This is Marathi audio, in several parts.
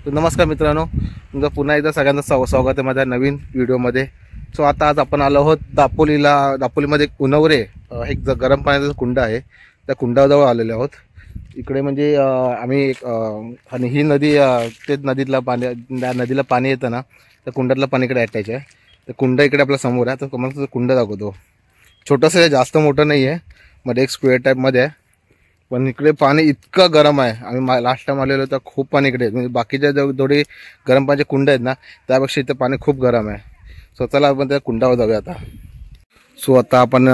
नमस्कार मित्रांनो, तुमचं पुन्हा एकदा सगळ्यांचं स्वागत आहे माझ्या नवीन व्हिडिओमध्ये. सो आता आज आपण आलो आहोत दापोलीमध्ये उन्हवरे एक गरम पाण्याचा कुंड आहे, त्या कुंडाजवळ आलेले आहोत. इकडे म्हणजे आम्ही आणि ही नदी ते नदीला पाणी येतं ना, त्या कुंडातलं पाणी इकडे अटॅच आहे. तर कुंड इकडे आपल्या समोर आहे. तर तुम्हाला कुंड दाखवतो. छोटंसं आहे, जास्त मोठं नाही आहे, मध्ये एक स्क्वेअर टाईपमध्ये आहे. पण इकडे पाणी इतकं गरम आहे. आम्ही लास्ट टाइम आलेलो तर खूप पाणी इकडे म्हणजे बाकीच्या जेवढे गरम पाण्याचे कुंड आहेत ना, त्यापेक्षा इथं पाणी खूप गरम आहे. सो चला आपण त्या कुंडावर जाऊया आता. सो आता आपण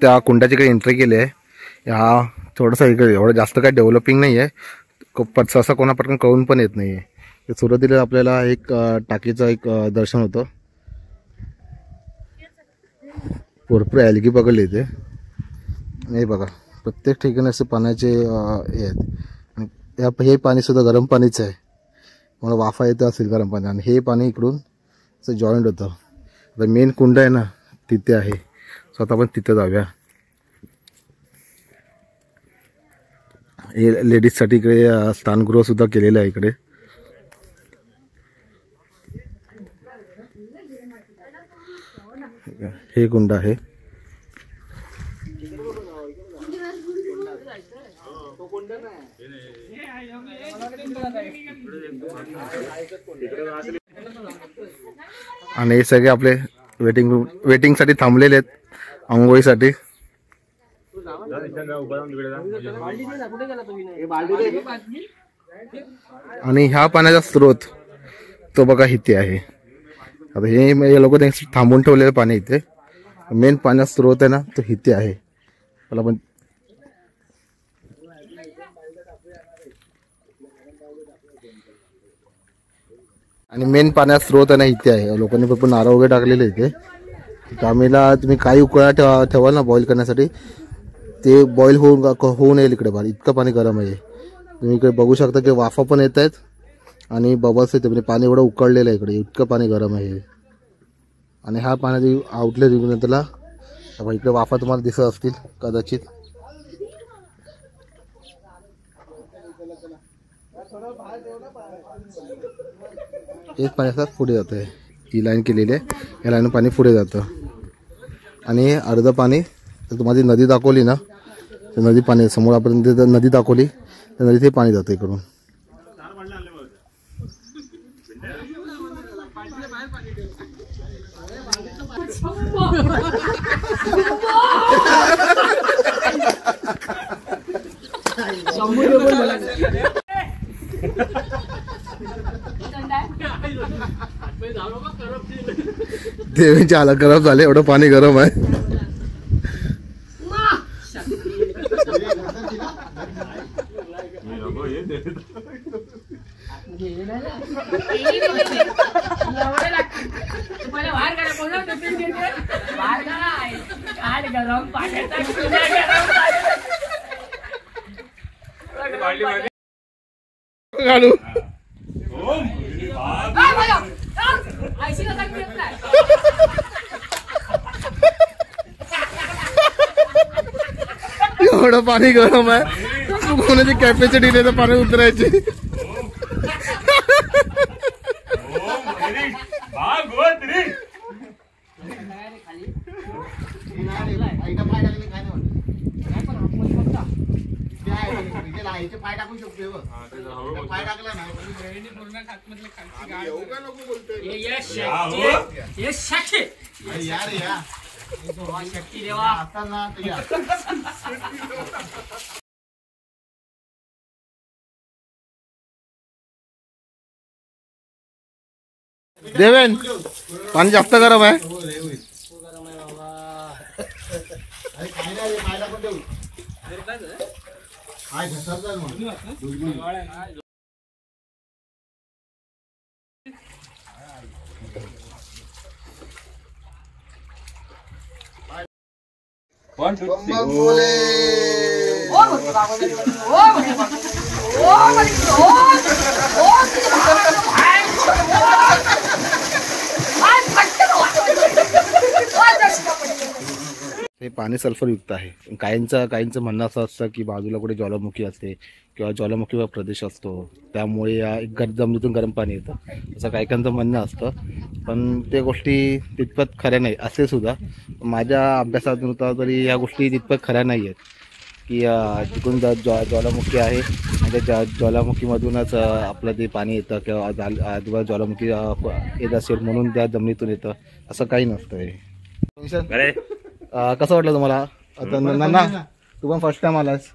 त्या कुंडाची इकडे एंट्री केली आहे. हा थोडंसं इकडे एवढं जास्त काय डेव्हलपिंग नाही आहे, असं कोणा पटकन कळून पण येत नाही आहे. सुरुवातीला आपल्याला एक टाकीचं एक दर्शन होतं. भरपूर ॲल्गी पकडली इथे. नाही बघा, प्रत्येक ठिकाणी असे पाण्याचे हे आहेत. आणि हे पाणीसुद्धा गरम पाणीच आहे, मला वाफा येतं असेल गरम पाणी. आणि हे पाणी इकडून असं जॉईंट होतं. आता मेन कुंड आहे ना तिथे आहे. सो आता आपण तिथं जाऊया. हे लेडीजसाठी इकडे स्थानगृहसुद्धा केलेलं आहे इकडे. हे कुंड आहे. आणि हे सगळे आपले वेटिंगसाठी थांबलेले आहेत आंघोळीसाठी. आणि ह्या पाण्याचा स्रोत तो बघा इथे आहे. आता हे लोक थांबून ठेवलेलं पाणी इथे. मेन पाण्याचा स्रोत आहे ना तो इथे आहे. मला पण आणि मेन पाण्याचा स्रोत आहे ना इथे आहे. लोकांनी पण नारळ वगैरे टाकलेले इथे. तांबेला तुम्ही काही उकळा ठेवाल ना बॉईल करण्यासाठी, ते बॉईल होऊन येईल इकडे. पाणी इतकं पाणी गरम आहे. तुम्ही इकडे बघू शकता की वाफा पण येत आहेत आणि बबल्स येते. म्हणजे पाणी एवढं उकळलेलं आहे इकडे, इतकं पाणी गरम आहे. आणि हा पाण्याची आउटलेट निघून त्याला इकडे वाफा तुम्हाला दिसत असतील कदाचित. एक पाणी असं पुढे जातं आहे. ही लाईन केलेली आहे, या लाईन पाणी पुढे जातं. आणि अर्धं पाणी तर तुम्हाला नदी दाखवली ना, तर नदी पाणी समोर आपण नदी दाखवली, तर नदीत हे पाणी जातं इकडून. देवीचे हालत खराब झाले, एवढं पाणी गरम आहे. घालू एवढं पाणी गरम आहे, कोणाची कॅपॅसिटी नाही तर पाणी उतरायची. पाय टाकू शकतो पाय टाकला ना यार या शक्ती देवा आता ना देवेन पाणी जास्त गरम आहे. One, two, three. हे पाणी सल्फरयुक्त आहे. काहींचं म्हणणं असं असतं की बाजूला कुठे ज्वालामुखी असते किंवा ज्वालामुखी प्रदेश असतो, त्यामुळे एक जमिनीतून गरम पाणी येतं, असं काहीकांचं म्हणणं असतं. पण ते गोष्टी तितपत खऱ्या नाही असे सुद्धा माझ्या अभ्यासानुसार तरी ह्या गोष्टी तितपत खऱ्या नाही आहेत की तिकडून ज्वालामुखी आहे आणि त्या ज्वालामुखीमधूनच आपलं ते पाणी येतं किंवा आजूबाजूला ज्वालामुखी येत असेल म्हणून त्या जमिनीतून येतं, असं काही नसतं. हे कसं वाटलं तुम्हाला? आता नाना तू पण फर्स्ट टाइम आलास,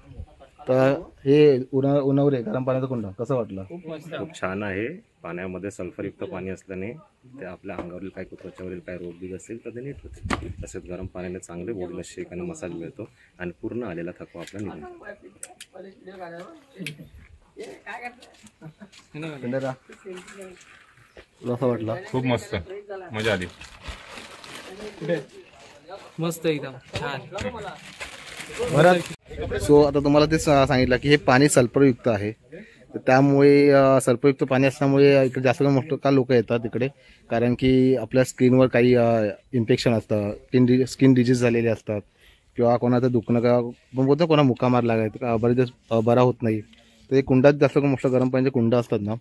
तर हे उन्हावरे गरम पाण्याचं कुंड कसं वाटलं? खूप छान आहे. पाण्यामध्ये सल्फरयुक्त पाणी असल्याने ते आपल्या अंगावरील काही त्वचावरील काही रोग बीग असेल तर ते नीट होते. तसेच गरम पाण्याने चांगले बॉडीला शेक आणि मसाज मिळतो आणि पूर्ण आलेला थकवा आपला निघून कसं वाटलं? खूप मस्त, मजा आली. मस्त एकदम छान. सो आता तुम्हाला ते सांगितलं की हे पाणी सल्फरयुक्त आहे, तर त्यामुळे सल्फरयुक्त पाणी असल्यामुळे इकडे जास्त मोठं का लोक येतात इकडे, कारण की आपल्या स्किनवर काही इन्फेक्शन असतं, स्किन डिजीज झालेले असतात किंवा कोणाचं दुखणं का पण बोलतो कोणा मुकामार लागायचं बरेच दिवस बरा होत नाही, तर हे कुंडात जास्त मोठं गरम पाण्याचे कुंड असतात ना,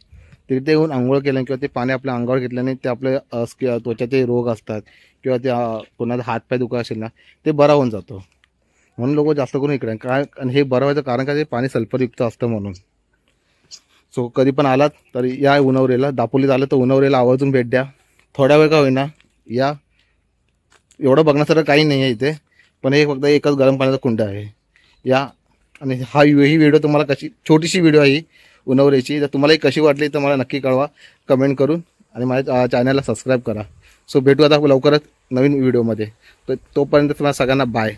तिथे येऊन आंघोळ केल्याने किंवा ते पाणी आपल्या अंगावर घेतल्याने ते आपल्या त्वचाचे रोग असतात किंवा ते कोणाचा हातपाय दुखा असेल ना ते बरा होऊन जातो. म्हणून लोक जास्त करून इकडे काय, आणि हे बरं व्हायचं कारण का ते पाणी सल्फरयुक्त असतं म्हणून. सो कधी पण आलात तर या उन्हावरेला, दापोलीत आलं तर उन्हावरेला आवर्जून भेट द्या. थोड्या वेळ का होईना या, एवढं बघण्यासारखं काही नाही आहे इथे, पण हे फक्त एकच गरम पाण्याचा कुंड आहे या. आणि ही व्हिडिओ तुम्हाला कशी, छोटीशी व्हिडिओ आहे उन्हावरेची, जर तुम्हाला कशी वाटली तर मला नक्की कळवा कमेंट करून, आणि माझ्या चॅनलला सबस्क्राईब करा. सो भेटू आता लवकरच नवीन व्हिडिओमध्ये, तर तोपर्यंत तुम्हाला सगळ्यांना बाय.